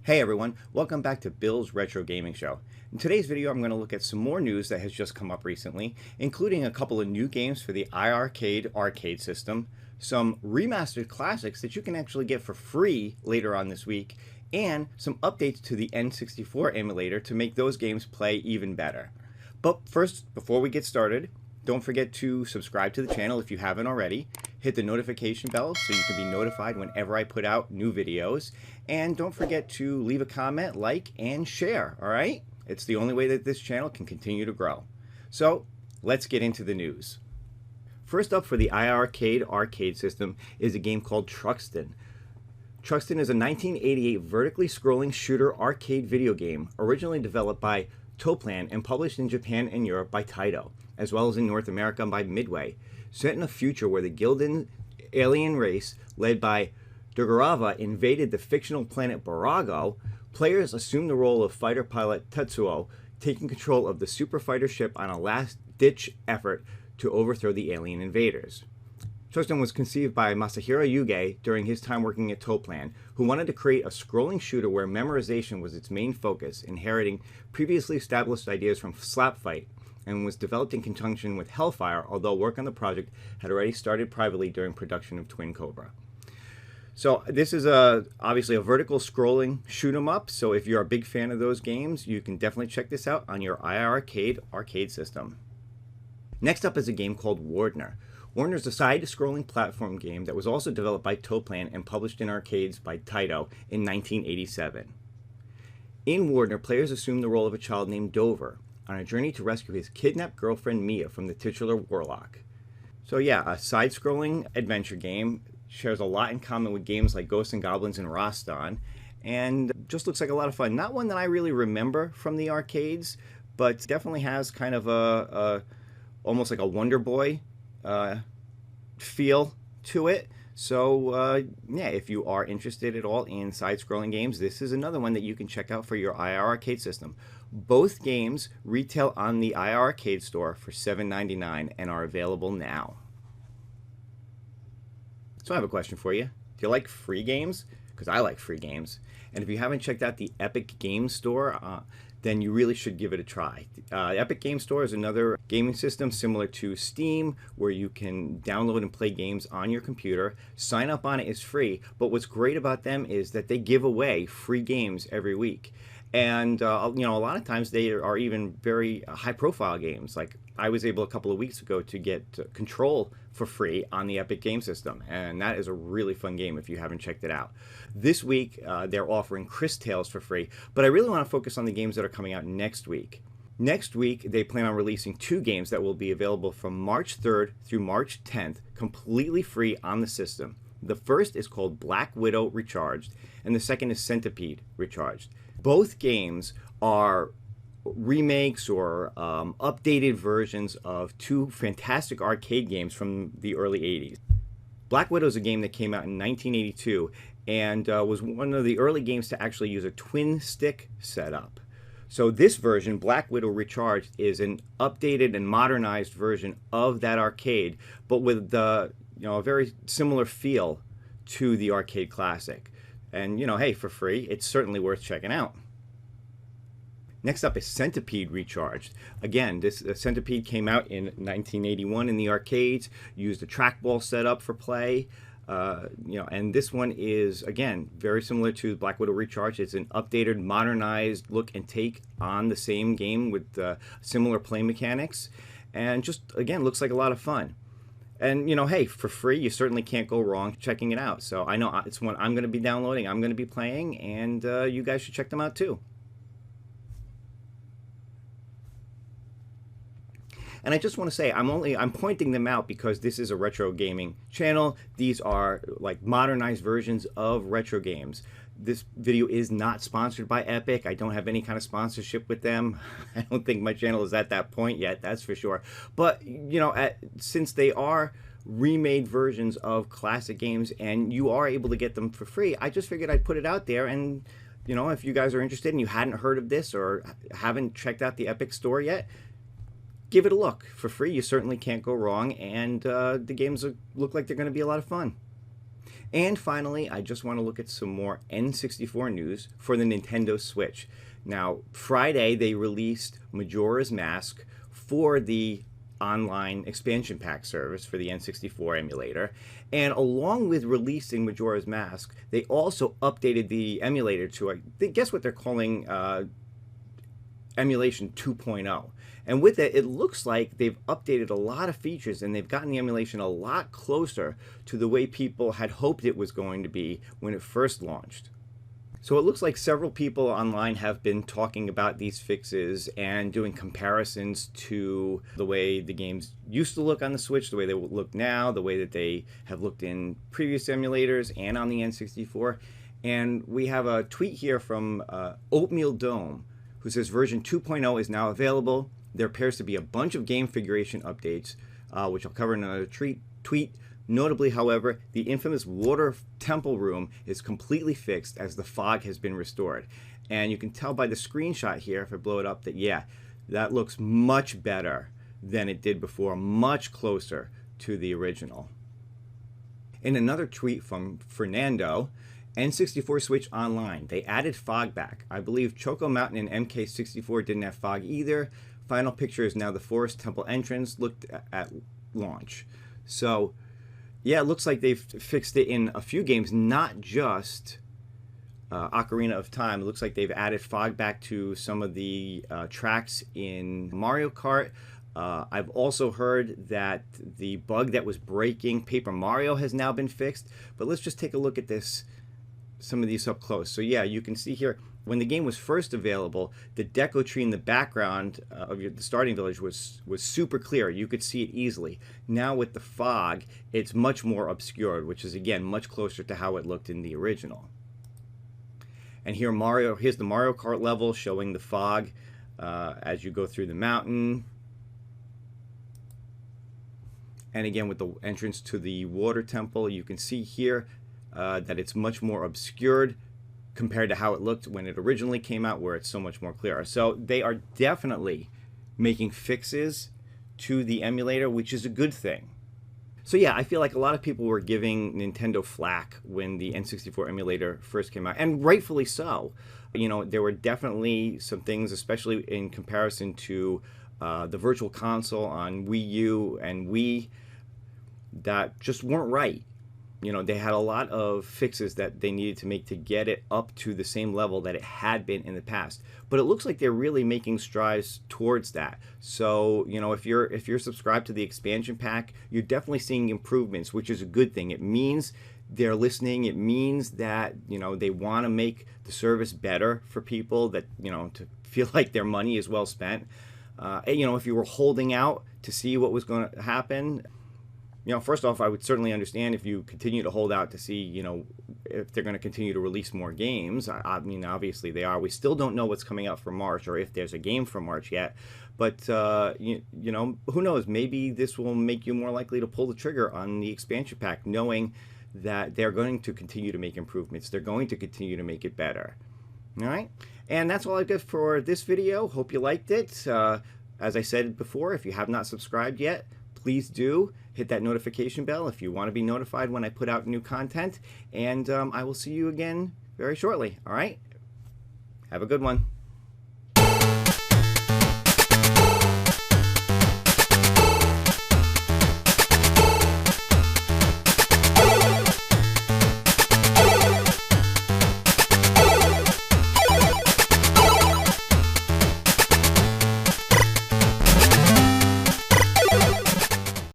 Hey everyone, welcome back to Bill's Retro Gaming Show. In today's video I'm going to look at some more news that has just come up recently, including a couple of new games for the iiRcade arcade system, some remastered classics that you can actually get for free later on this week, and some updates to the N64 emulator to make those games play even better. But first, before we get started, don't forget to subscribe to the channel if you haven't already. Hit the notification bell so you can be notified whenever I put out new videos. And don't forget to leave a comment, like, and share, all right? It's the only way that this channel can continue to grow. So, let's get into the news. First up for the iiRcade arcade system is a game called Truxton. Truxton is a 1988 vertically scrolling shooter arcade video game originally developed by Toplan and published in Japan and Europe by Taito, as well as in North America by Midway. Set in a future where the Gildan alien race, led by Dugurava, invaded the fictional planet Barago, players assume the role of fighter pilot Tetsuo, taking control of the super fighter ship on a last-ditch effort to overthrow the alien invaders. Truxton was conceived by Masahiro Yuge during his time working at Toplan, who wanted to create a scrolling shooter where memorization was its main focus, inheriting previously established ideas from Slapfight, and was developed in conjunction with Hellfire, although work on the project had already started privately during production of Twin Cobra. So this is obviously a vertical scrolling shoot 'em up, so if you're a big fan of those games, you can definitely check this out on your iiRcade arcade system. Next up is a game called Wardner. Wardner is a side-scrolling platform game that was also developed by Toplan and published in arcades by Taito in 1987. In Wardner, players assume the role of a child named Dover on a journey to rescue his kidnapped girlfriend Mia from the titular warlock. So yeah, a side-scrolling adventure game, shares a lot in common with games like Ghosts and Goblins and Rastan, and just looks like a lot of fun. Not one that I really remember from the arcades, but definitely has kind of a almost like a Wonder Boy feel to it. So yeah, if you are interested at all in side-scrolling games, this is another one that you can check out for your iiRcade system. Both games retail on the iiRcade store for $7.99 and are available now. So I have a question for you. Do you like free games? Because I like free games. And if you haven't checked out the Epic Games Store, then you really should give it a try. Epic Games Store is another gaming system similar to Steam, where you can download and play games on your computer. Sign up on it is free, but what's great about them is that they give away free games every week. And you know, a lot of times they are even very high-profile games. Like I was able a couple of weeks ago to get Control for free on the Epic Game System, and that is a really fun game if you haven't checked it out. This week they're offering Chris Tales for free, but I really want to focus on the games that are coming out next week. Next week they plan on releasing two games that will be available from March 3rd through March 10th, completely free on the system. The first is called Black Widow Recharged, and the second is Centipede Recharged. Both games are remakes or updated versions of two fantastic arcade games from the early 80s. Black Widow is a game that came out in 1982 and was one of the early games to actually use a twin stick setup. So this version, Black Widow Recharged, is an updated and modernized version of that arcade, but with a very similar feel to the arcade classic. And hey, for free, it's certainly worth checking out. Next up is Centipede Recharged. Again, this Centipede came out in 1981 in the arcades, used a trackball setup for play. And this one is, again, very similar to Black Widow Recharged. It's an updated, modernized look and take on the same game with similar play mechanics. And just, again, looks like a lot of fun. And, hey, for free, you certainly can't go wrong checking it out. So I know it's one I'm going to be downloading, I'm going to be playing, and you guys should check them out too. And I just want to say, I'm pointing them out because this is a retro gaming channel. These are like modernized versions of retro games. This video is not sponsored by Epic. I don't have any kind of sponsorship with them. I don't think my channel is at that point yet, that's for sure. But, since they are remade versions of classic games and you are able to get them for free, I just figured I'd put it out there. And, if you guys are interested and you hadn't heard of this or haven't checked out the Epic Store yet, give it a look. For free, you certainly can't go wrong, and the games look like they're going to be a lot of fun. And finally, I just want to look at some more N64 news for the Nintendo Switch. Now, Friday they released Majora's Mask for the online expansion pack service for the N64 emulator, and along with releasing Majora's Mask, they also updated the emulator to, I guess what they're calling emulation 2.0. And with it, it looks like they've updated a lot of features and they've gotten the emulation a lot closer to the way people had hoped it was going to be when it first launched. So it looks like several people online have been talking about these fixes and doing comparisons to the way the games used to look on the Switch, the way they look now, the way that they have looked in previous emulators and on the N64. And we have a tweet here from Oatmeal Dome, who says version 2.0 is now available. There appears to be a bunch of game configuration updates, which I'll cover in another tweet. Notably, however, the infamous water temple room is completely fixed as the fog has been restored. And you can tell by the screenshot here, if I blow it up, that yeah, that looks much better than it did before, much closer to the original. In another tweet from Fernando, N64 Switch Online, they added fog back. I believe Choco Mountain and MK64 didn't have fog either. Final picture is now the Forest Temple entrance looked at launch. So yeah, it looks like they've fixed it in a few games, not just Ocarina of Time. It looks like they've added fog back to some of the tracks in Mario Kart. I've also heard that the bug that was breaking Paper Mario has now been fixed. But let's just take a look at some of these up close. So yeah, you can see here, when the game was first available, the deco tree in the background of the starting village was super clear. You could see it easily. Now with the fog, it's much more obscured, which is again much closer to how it looked in the original. And here's the Mario Kart level showing the fog as you go through the mountain. And again with the entrance to the water temple, you can see here that it's much more obscured compared to how it looked when it originally came out, where it's so much more clearer. So they are definitely making fixes to the emulator, which is a good thing. So yeah, I feel like a lot of people were giving Nintendo flack when the N64 emulator first came out, and rightfully so. You know, there were definitely some things, especially in comparison to the Virtual Console on Wii U and Wii, that just weren't right. You know, they had a lot of fixes that they needed to make to get it up to the same level that it had been in the past. But it looks like they're really making strides towards that. So, you know, if you're subscribed to the expansion pack, you're definitely seeing improvements, which is a good thing. It means they're listening. It means that, you know, they want to make the service better for people, that, you know, to feel like their money is well spent. You know, if you were holding out to see what was going to happen, you know, first off, I would certainly understand if you continue to hold out to see, you know, if they're going to continue to release more games. I mean, obviously they are. We still don't know what's coming out for March, or if there's a game for March yet. But, you know, who knows? Maybe this will make you more likely to pull the trigger on the expansion pack, knowing that they're going to continue to make improvements. They're going to continue to make it better. All right? And that's all I've got for this video. Hope you liked it. As I said before, if you have not subscribed yet, please do hit that notification bell if you want to be notified when I put out new content. And I will see you again very shortly. All right? Have a good one.